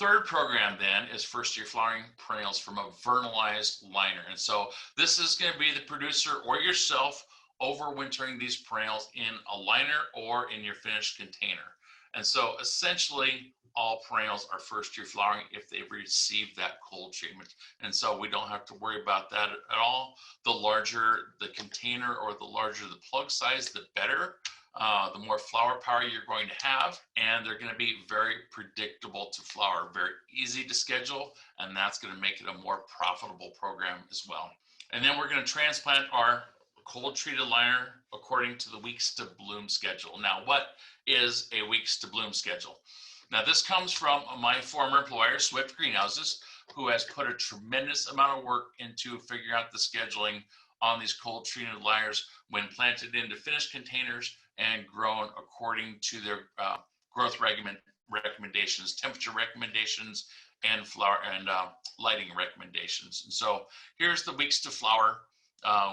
Third program then is first year flowering perennials from a vernalized liner. And so this is going to be the producer or yourself overwintering these perennials in a liner or in your finished container. And so essentially all perennials are first year flowering if they've received that cold treatment. And so we don't have to worry about that at all. The larger the container or the larger the plug size, the better. The more flower power you're going to have, and they're going to be very predictable to flower, very easy to schedule, and that's going to make it a more profitable program as well. And then we're going to transplant our cold treated liner according to the weeks to bloom schedule. Now, what is a weeks to bloom schedule? Now, this comes from my former employer, Swift Greenhouses, who has put a tremendous amount of work into figuring out the scheduling on these cold treated liners when planted into finished containers and grown according to their growth recommendations, temperature recommendations, and flower and lighting recommendations. And so here's the weeks to flower,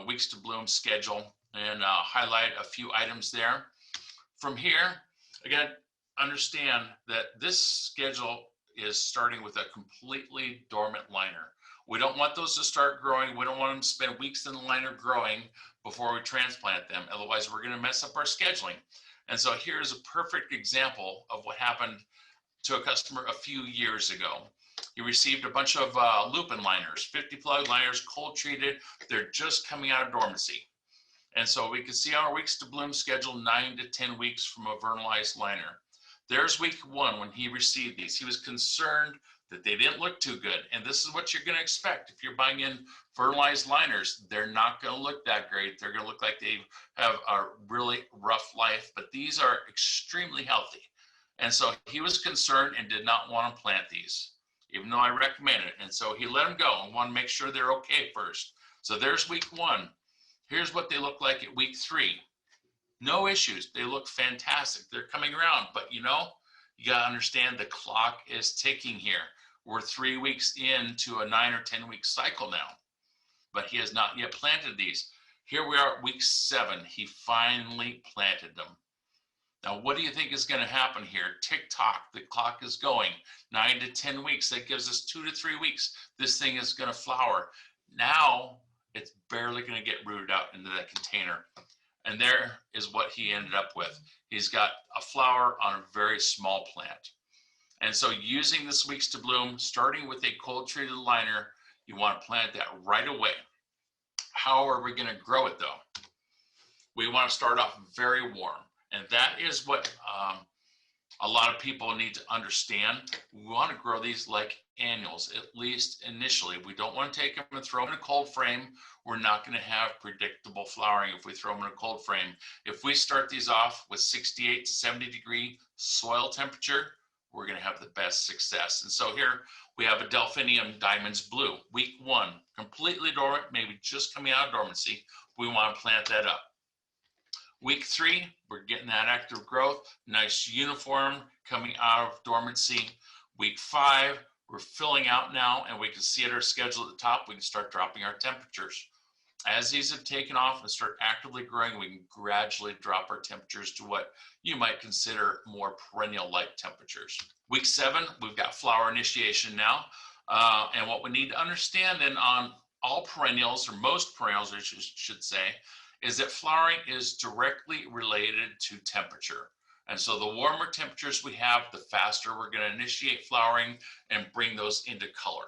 weeks to bloom schedule, and highlight a few items there. From here, again, understand that this schedule is starting with a completely dormant liner. We don't want those to start growing. We don't want them to spend weeks in the liner growing before we transplant them. Otherwise, we're going to mess up our scheduling. And so here's a perfect example of what happened to a customer a few years ago. He received a bunch of lupin liners, 50 plug liners, cold treated. They're just coming out of dormancy. And so we can see on our weeks to bloom schedule 9 to 10 weeks from a vernalized liner. There's week 1 when he received these. He was concerned that they didn't look too good. And this is what you're going to expect. If you're buying in fertilized liners, they're not going to look that great. They're going to look like they have a really rough life, but these are extremely healthy. And so he was concerned and did not want to plant these, even though I recommend it. And so he let them go and want to make sure they're okay first. So there's week 1. Here's what they look like at week 3. No issues. They look fantastic. They're coming around, but you know, you got to understand the clock is ticking here. We're 3 weeks into a 9 or 10 week cycle now, but he has not yet planted these. Here we are at week 7. He finally planted them. Now, what do you think is going to happen here? Tick tock, the clock is going 9 to 10 weeks. That gives us 2 to 3 weeks. This thing is going to flower. Now it's barely going to get rooted out into that container. And there is what he ended up with. He's got a flower on a very small plant. And so using this weeks to bloom, starting with a cold treated liner, you want to plant that right away. How are we going to grow it though? We want to start off very warm. And that is what a lot of people need to understand. We want to grow these like annuals, at least initially. We don't want to take them and throw them in a cold frame. We're not going to have predictable flowering if we throw them in a cold frame. If we start these off with 68 to 70 degree soil temperature, we're going to have the best success. And so here we have a Delphinium Diamonds Blue, week 1, completely dormant, maybe just coming out of dormancy. We want to plant that up. Week 3, we're getting that active growth, nice uniform coming out of dormancy. Week 5, we're filling out now, and we can see at our schedule at the top, we can start dropping our temperatures. As these have taken off and start actively growing, we can gradually drop our temperatures to what you might consider more perennial-like temperatures. Week 7, we've got flower initiation now. And what we need to understand then on all perennials, or most perennials, I should say, is that flowering is directly related to temperature. And so the warmer temperatures we have, the faster we're going to initiate flowering and bring those into color.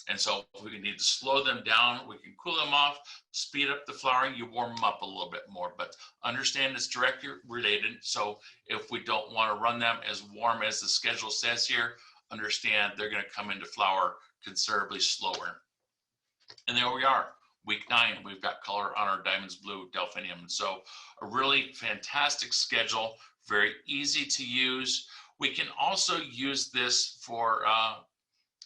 And so if we need to slow them down, we can cool them off, speed up the flowering, you warm them up a little bit more, but understand it's directly related. So if we don't want to run them as warm as the schedule says here, understand they're going to come into flower considerably slower. And there we are. Week 9, we've got color on our Diamonds Blue Delphinium. So a really fantastic schedule, very easy to use. We can also use this for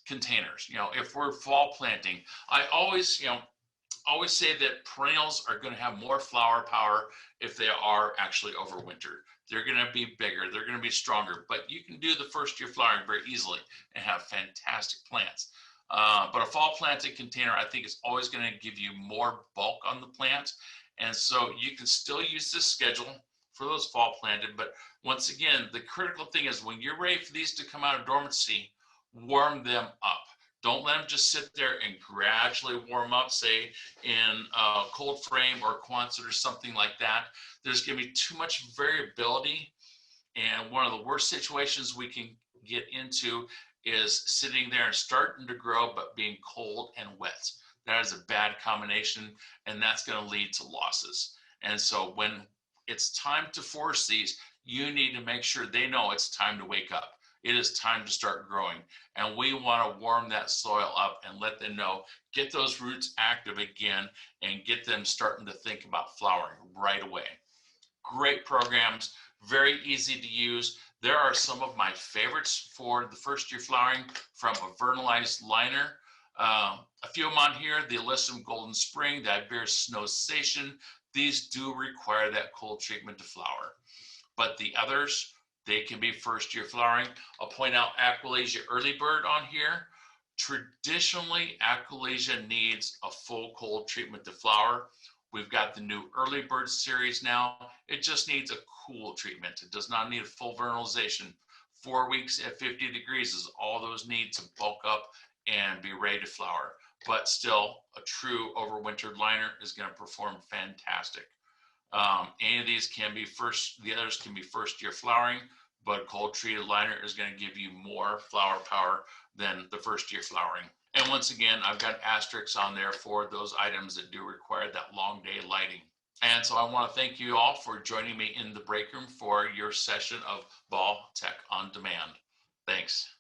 containers. You know, if we're fall planting, I always say that perennials are going to have more flower power if they are actually overwintered. They're going to be bigger, they're going to be stronger, but you can do the first year flowering very easily and have fantastic plants. But a fall planted container, I think, is always going to give you more bulk on the plant. And so you can still use this schedule for those fall planted. But once again, the critical thing is when you're ready for these to come out of dormancy, warm them up. Don't let them just sit there and gradually warm up, say in a cold frame or Quonset or something like that. There's going to be too much variability. And one of the worst situations we can get into is sitting there and starting to grow, but being cold and wet. That is a bad combination, and that's going to lead to losses. And so when it's time to force these, you need to make sure they know it's time to wake up. It is time to start growing. And we want to warm that soil up and let them know, get those roots active again and get them starting to think about flowering right away. Great programs, very easy to use. There are some of my favorites for the first year flowering from a Vernalized liner. A few of them on here, the Alyssum Golden Spring, the Iberis Snow Station. These do require that cold treatment to flower. But the others, they can be first year flowering. I'll point out Aquilegia Early Bird on here. Traditionally, Aquilegia needs a full cold treatment to flower. We've got the new Early Bird series now. It just needs a cool treatment. It does not need a full vernalization. 4 weeks at 50 degrees is all those need to bulk up and be ready to flower. But still, a true overwintered liner is going to perform fantastic. Any of these can be the others can be first year flowering, but cold treated liner is going to give you more flower power than the first year flowering. And once again, I've got asterisks on there for those items that do require that long day lighting. And so I want to thank you all for joining me in the break room for your session of Ball Tech on Demand. Thanks.